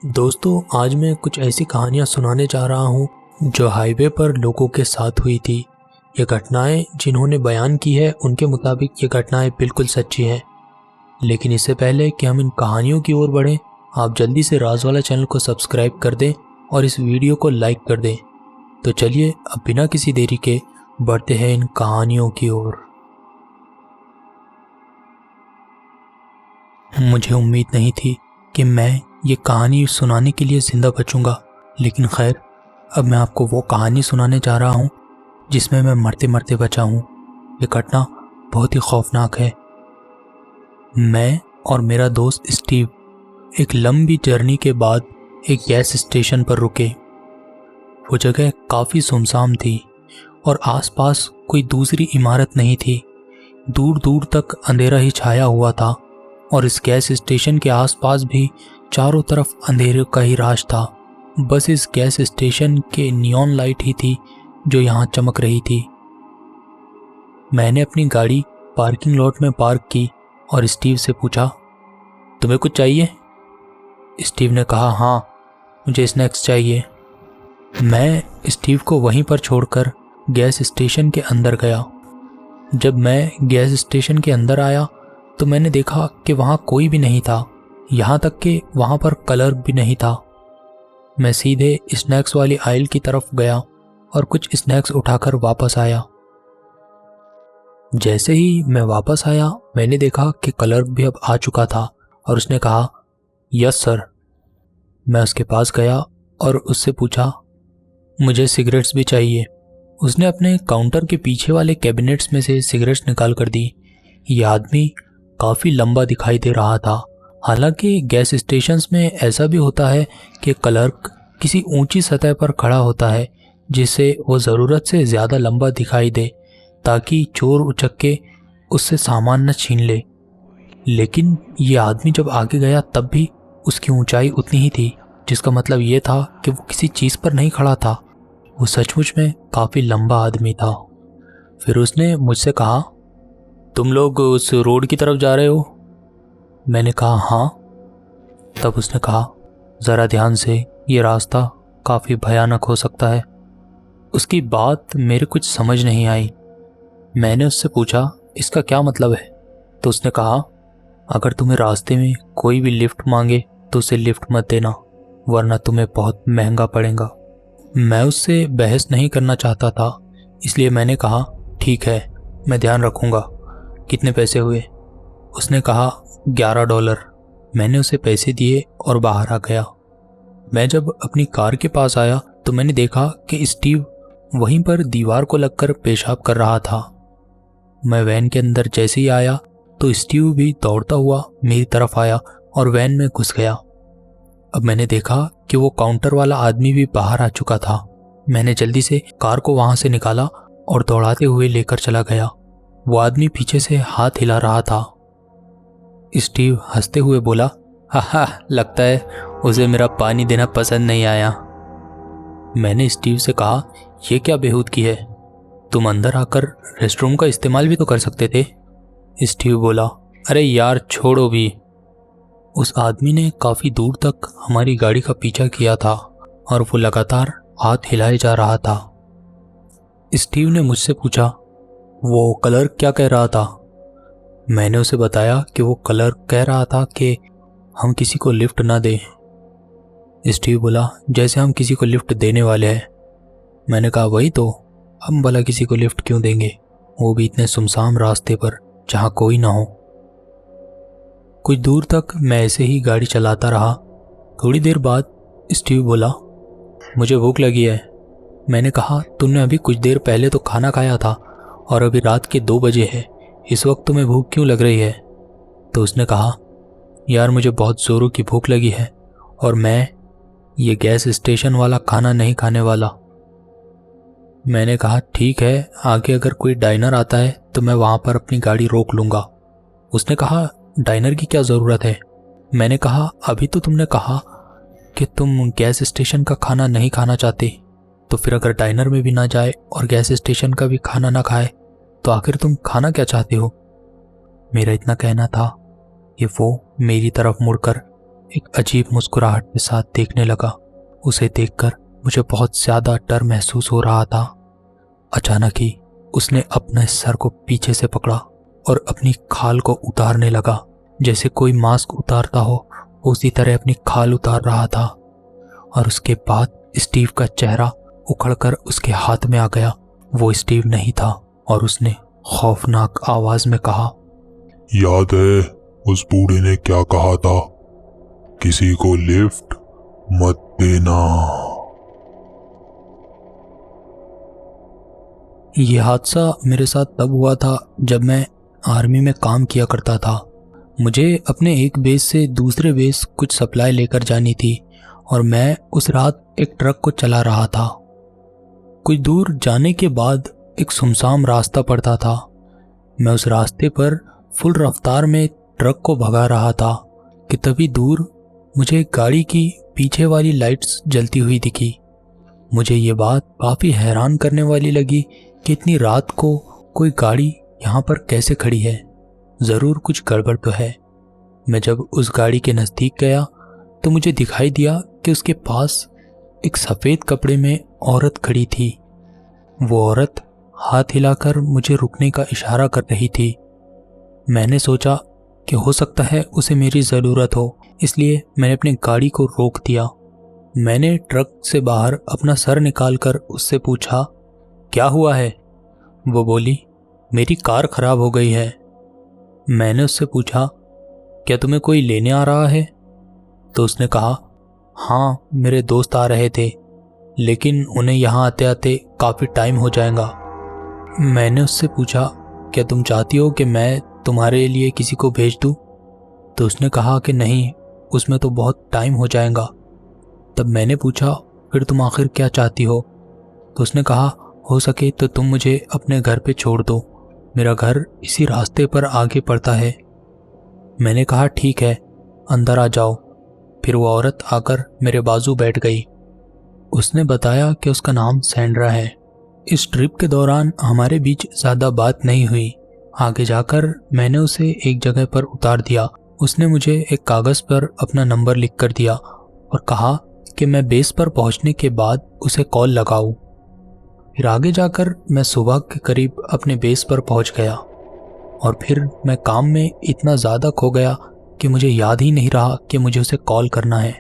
दोस्तों, आज मैं कुछ ऐसी कहानियाँ सुनाने जा रहा हूँ जो हाईवे पर लोगों के साथ हुई थी। ये घटनाएं जिन्होंने बयान की है उनके मुताबिक ये घटनाएं बिल्कुल सच्ची हैं। लेकिन इससे पहले कि हम इन कहानियों की ओर बढ़ें, आप जल्दी से राजवाला चैनल को सब्सक्राइब कर दें और इस वीडियो को लाइक कर दें। तो चलिए अब बिना किसी देरी के बढ़ते हैं इन कहानियों की ओर। मुझे उम्मीद नहीं थी कि मैं ये कहानी सुनाने के लिए ज़िंदा बचूंगा, लेकिन खैर, अब मैं आपको वो कहानी सुनाने जा रहा हूँ जिसमें मैं मरते मरते बचा हूँ। ये घटना बहुत ही खौफनाक है। मैं और मेरा दोस्त स्टीव एक लंबी जर्नी के बाद एक गैस स्टेशन पर रुके। वो जगह काफ़ी सुनसान थी और आसपास कोई दूसरी इमारत नहीं थी। दूर दूर तक अंधेरा ही छाया हुआ था और इस गैस स्टेशन के आसपास भी चारों तरफ अंधेरे का ही राज था। बस इस गैस स्टेशन के नियॉन लाइट ही थी जो यहाँ चमक रही थी। मैंने अपनी गाड़ी पार्किंग लॉट में पार्क की और स्टीव से पूछा, तुम्हें कुछ चाहिए? स्टीव ने कहा, हाँ, मुझे स्नैक्स चाहिए। मैं स्टीव को वहीं पर छोड़कर गैस स्टेशन के अंदर गया। जब मैं गैस स्टेशन के अंदर आया तो मैंने देखा कि वहाँ कोई भी नहीं था, यहाँ तक कि वहाँ पर कलर भी नहीं था। मैं सीधे स्नैक्स वाली आइल की तरफ गया और कुछ स्नैक्स उठाकर वापस आया। जैसे ही मैं वापस आया मैंने देखा कि कलर भी अब आ चुका था और उसने कहा, यस सर। मैं उसके पास गया और उससे पूछा, मुझे सिगरेट्स भी चाहिए। उसने अपने काउंटर के पीछे वाले कैबिनेट्स में से सिगरेट्स निकाल कर दी। ये आदमी काफ़ी लंबा दिखाई दे रहा था। हालांकि गैस स्टेशंस में ऐसा भी होता है कि क्लर्क किसी ऊंची सतह पर खड़ा होता है जिससे वो ज़रूरत से ज़्यादा लंबा दिखाई दे ताकि चोर उचक के उससे सामान न छीन ले। लेकिन ये आदमी जब आगे गया तब भी उसकी ऊंचाई उतनी ही थी, जिसका मतलब ये था कि वो किसी चीज़ पर नहीं खड़ा था। वो सचमुच में काफ़ी लंबा आदमी था। फिर उसने मुझसे कहा, तुम लोग उस रोड की तरफ जा रहे हो? मैंने कहा, हाँ। तब उसने कहा, ज़रा ध्यान से, ये रास्ता काफ़ी भयानक हो सकता है। उसकी बात मेरे कुछ समझ नहीं आई। मैंने उससे पूछा, इसका क्या मतलब है? तो उसने कहा, अगर तुम्हें रास्ते में कोई भी लिफ्ट मांगे तो उसे लिफ्ट मत देना, वरना तुम्हें बहुत महंगा पड़ेगा। मैं उससे बहस नहीं करना चाहता था, इसलिए मैंने कहा, ठीक है, मैं ध्यान रखूँगा। कितने पैसे हुए? उसने कहा, $11। मैंने उसे पैसे दिए और बाहर आ गया। मैं जब अपनी कार के पास आया तो मैंने देखा कि स्टीव वहीं पर दीवार को लगकर पेशाब कर रहा था। मैं वैन के अंदर जैसे ही आया तो स्टीव भी दौड़ता हुआ मेरी तरफ आया और वैन में घुस गया। अब मैंने देखा कि वो काउंटर वाला आदमी भी बाहर आ चुका था। मैंने जल्दी से कार को वहां से निकाला और दौड़ाते हुए लेकर चला गया। वो आदमी पीछे से हाथ हिला रहा था। स्टीव हंसते हुए बोला, हा, लगता है उसे मेरा पानी देना पसंद नहीं आया। मैंने स्टीव से कहा, यह क्या बेहूदगी है? तुम अंदर आकर रेस्टरूम का इस्तेमाल भी तो कर सकते थे। स्टीव बोला, अरे यार छोड़ो भी। उस आदमी ने काफ़ी दूर तक हमारी गाड़ी का पीछा किया था और वो लगातार हाथ हिलाए जा रहा था। स्टीव ने मुझसे पूछा, वो क्लर्क क्या कह रहा था? मैंने उसे बताया कि वो क्लर्क कह रहा था कि हम किसी को लिफ्ट ना दें। स्टीव बोला, जैसे हम किसी को लिफ्ट देने वाले हैं। मैंने कहा, वही तो, हम भला किसी को लिफ्ट क्यों देंगे, वो भी इतने सुनसान रास्ते पर जहाँ कोई ना हो। कुछ दूर तक मैं ऐसे ही गाड़ी चलाता रहा। थोड़ी देर बाद स्टीव बोला, मुझे भूख लगी है। मैंने कहा, तुमने अभी कुछ देर पहले तो खाना खाया था और अभी रात के 2 बजे है, इस वक्त तुम्हें भूख क्यों लग रही है? तो उसने कहा, यार मुझे बहुत ज़ोरों की भूख लगी है और मैं ये गैस स्टेशन वाला खाना नहीं खाने वाला। मैंने कहा, ठीक है, आगे अगर कोई डाइनर आता है तो मैं वहाँ पर अपनी गाड़ी रोक लूँगा। उसने कहा, डाइनर की क्या ज़रूरत है? मैंने कहा, अभी तो तुमने कहा कि तुम गैस स्टेशन का खाना नहीं खाना चाहते, तो फिर अगर डाइनर में भी ना जाए और गैस स्टेशन का भी खाना ना खाए तो आखिर तुम खाना क्या चाहते हो? मेरा इतना कहना था कि वो मेरी तरफ मुड़कर एक अजीब मुस्कुराहट के साथ देखने लगा। उसे देखकर मुझे बहुत ज़्यादा डर महसूस हो रहा था। अचानक ही उसने अपने सर को पीछे से पकड़ा और अपनी खाल को उतारने लगा। जैसे कोई मास्क उतारता हो उसी तरह अपनी खाल उतार रहा था। और उसके बाद स्टीव का चेहरा उखड़कर उसके हाथ में आ गया। वो स्टीव नहीं था और उसने खौफनाक आवाज में कहा, याद है उस बूढ़े ने क्या कहा था? किसी को लिफ्ट मत देना। यह हादसा मेरे साथ तब हुआ था जब मैं आर्मी में काम किया करता था। मुझे अपने एक बेस से दूसरे बेस कुछ सप्लाई लेकर जानी थी और मैं उस रात एक ट्रक को चला रहा था। कुछ दूर जाने के बाद एक सुनसान रास्ता पड़ता था। मैं उस रास्ते पर फुल रफ्तार में ट्रक को भगा रहा था कि तभी दूर मुझे एक गाड़ी की पीछे वाली लाइट्स जलती हुई दिखी। मुझे ये बात काफ़ी हैरान करने वाली लगी कि इतनी रात को कोई गाड़ी यहाँ पर कैसे खड़ी है। ज़रूर कुछ गड़बड़ तो है। मैं जब उस गाड़ी के नज़दीक गया तो मुझे दिखाई दिया कि उसके पास एक सफ़ेद कपड़े में औरत खड़ी थी। वो औरत हाथ हिलाकर मुझे रुकने का इशारा कर रही थी। मैंने सोचा कि हो सकता है उसे मेरी ज़रूरत हो, इसलिए मैंने अपनी गाड़ी को रोक दिया। मैंने ट्रक से बाहर अपना सर निकालकर उससे पूछा, क्या हुआ है? वो बोली, मेरी कार खराब हो गई है। मैंने उससे पूछा, क्या तुम्हें कोई लेने आ रहा है? तो उसने कहा, हाँ मेरे दोस्त आ रहे थे, लेकिन उन्हें यहाँ आते आते काफ़ी टाइम हो जाएगा। मैंने उससे पूछा, क्या तुम चाहती हो कि मैं तुम्हारे लिए किसी को भेज दूँ? तो उसने कहा कि नहीं, उसमें तो बहुत टाइम हो जाएगा। तब मैंने पूछा, फिर तुम आखिर क्या चाहती हो? तो उसने कहा, हो सके तो तुम मुझे अपने घर पे छोड़ दो, मेरा घर इसी रास्ते पर आगे पड़ता है। मैंने कहा, ठीक है, अंदर आ जाओ। फिर वो औरत आकर मेरे बाजू बैठ गई। उसने बताया कि उसका नाम सैंड्रा है। इस ट्रिप के दौरान हमारे बीच ज़्यादा बात नहीं हुई। आगे जाकर मैंने उसे एक जगह पर उतार दिया। उसने मुझे एक कागज़ पर अपना नंबर लिख कर दिया और कहा कि मैं बेस पर पहुंचने के बाद उसे कॉल लगाऊं। फिर आगे जाकर मैं सुबह के करीब अपने बेस पर पहुंच गया और फिर मैं काम में इतना ज़्यादा खो गया कि मुझे याद ही नहीं रहा कि मुझे उसे कॉल करना है।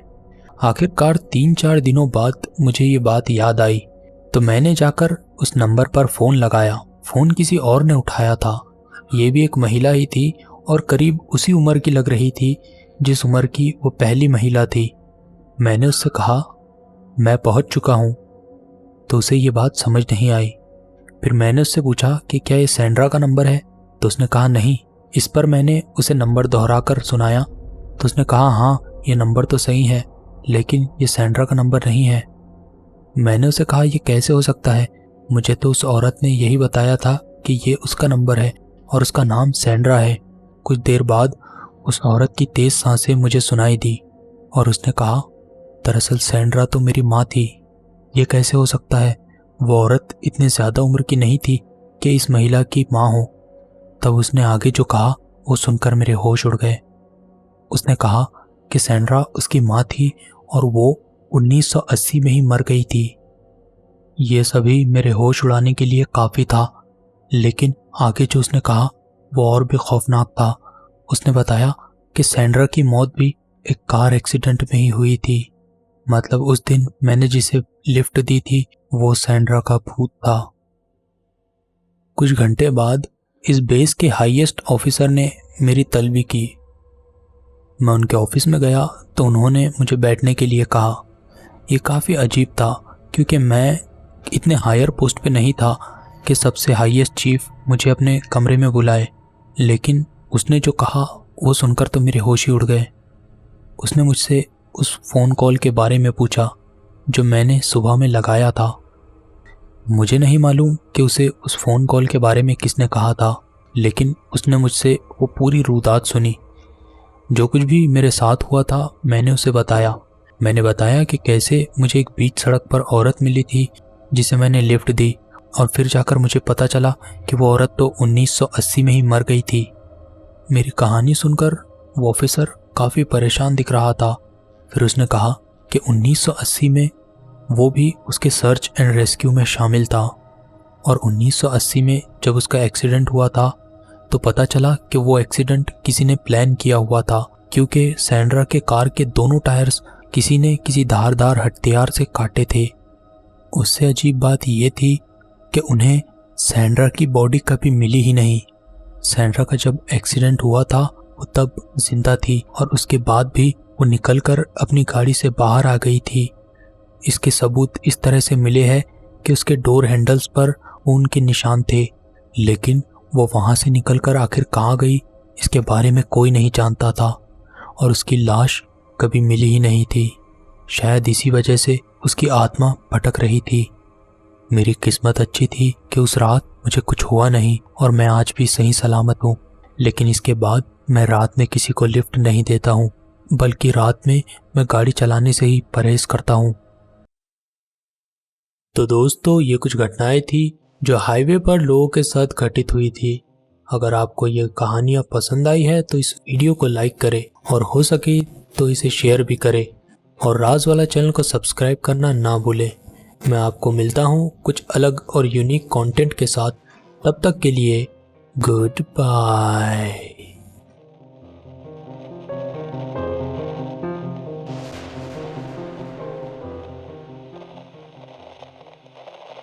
आखिरकार 3-4 दिनों बाद मुझे ये बात याद आई, तो मैंने जाकर उस नंबर पर फ़ोन लगाया। फ़ोन किसी और ने उठाया था। ये भी एक महिला ही थी और करीब उसी उम्र की लग रही थी जिस उम्र की वो पहली महिला थी। मैंने उससे कहा, मैं पहुंच चुका हूं। तो उसे ये बात समझ नहीं आई। फिर मैंने उससे पूछा कि क्या ये सैंड्रा का नंबर है? तो उसने कहा, नहीं। इस पर मैंने उसे नंबर दोहरा कर सुनाया तो उसने कहा, हाँ ये नंबर तो सही है, लेकिन ये सैंड्रा का नंबर नहीं है। मैंने उसे कहा, ये कैसे हो सकता है? मुझे तो उस औरत ने यही बताया था कि ये उसका नंबर है और उसका नाम सैंड्रा है। कुछ देर बाद उस औरत की तेज सांसें मुझे सुनाई दी और उसने कहा, दरअसल सैंड्रा तो मेरी माँ थी। ये कैसे हो सकता है? वो औरत इतनी ज़्यादा उम्र की नहीं थी कि इस महिला की माँ हो। तब उसने आगे जो कहा वो सुनकर मेरे होश उड़ गए। उसने कहा कि सैंड्रा उसकी माँ थी और वो 1980 में ही मर गई थी। ये सभी मेरे होश उड़ाने के लिए काफ़ी था, लेकिन आगे जो उसने कहा वो और भी खौफनाक था। उसने बताया कि सैंड्रा की मौत भी एक कार एक्सीडेंट में ही हुई थी। मतलब उस दिन मैंने जिसे लिफ्ट दी थी वो सैंड्रा का भूत था। कुछ घंटे बाद इस बेस के हाईएस्ट ऑफिसर ने मेरी तलबी की। मैं उनके ऑफिस में गया तो उन्होंने मुझे बैठने के लिए कहा। ये काफ़ी अजीब था क्योंकि मैं इतने हायर पोस्ट पे नहीं था कि सबसे हाईएस्ट चीफ मुझे अपने कमरे में बुलाए, लेकिन उसने जो कहा वो सुनकर तो मेरे होश ही उड़ गए। उसने मुझसे उस फ़ोन कॉल के बारे में पूछा जो मैंने सुबह में लगाया था। मुझे नहीं मालूम कि उसे उस फ़ोन कॉल के बारे में किसने कहा था, लेकिन उसने मुझसे वो पूरी रुदात सुनी। जो कुछ भी मेरे साथ हुआ था मैंने उसे बताया। मैंने बताया कि कैसे मुझे एक बीच सड़क पर औरत मिली थी जिसे मैंने लिफ्ट दी और फिर जाकर मुझे पता चला कि वो औरत तो 1980 में ही मर गई थी। मेरी कहानी सुनकर वो ऑफिसर काफ़ी परेशान दिख रहा था। फिर उसने कहा कि 1980 में वो भी उसके सर्च एंड रेस्क्यू में शामिल था, और 1980 में जब उसका एक्सीडेंट हुआ था तो पता चला कि वो एक्सीडेंट किसी ने प्लान किया हुआ था, क्योंकि सैंड्रा के कार के दोनों टायर्स किसी ने किसी धारदार हथियार से काटे थे। उससे अजीब बात ये थी कि उन्हें सैंड्रा की बॉडी कभी मिली ही नहीं। सैंड्रा का जब एक्सीडेंट हुआ था वो तब जिंदा थी, और उसके बाद भी वो निकलकर अपनी गाड़ी से बाहर आ गई थी। इसके सबूत इस तरह से मिले हैं कि उसके डोर हैंडल्स पर उनके निशान थे, लेकिन वो वहाँ से निकलकर आखिर कहाँ गई इसके बारे में कोई नहीं जानता था, और उसकी लाश कभी मिली ही नहीं थी। शायद इसी वजह से उसकी आत्मा भटक रही थी। मेरी किस्मत अच्छी थी कि उस रात मुझे कुछ हुआ नहीं और मैं आज भी सही सलामत हूँ, लेकिन इसके बाद मैं रात में किसी को लिफ्ट नहीं देता हूँ, बल्कि रात में मैं गाड़ी चलाने से ही परहेज करता हूँ। तो दोस्तों, ये कुछ घटनाएं थी जो हाईवे पर लोगों के साथ घटित हुई थी। अगर आपको ये कहानियाँ पसंद आई है तो इस वीडियो को लाइक करें, और हो सके तो इसे शेयर भी करें, और राज वाला चैनल को सब्सक्राइब करना ना भूलें। मैं आपको मिलता हूँ कुछ अलग और यूनिक कंटेंट के साथ। तब तक के लिए गुड बाय।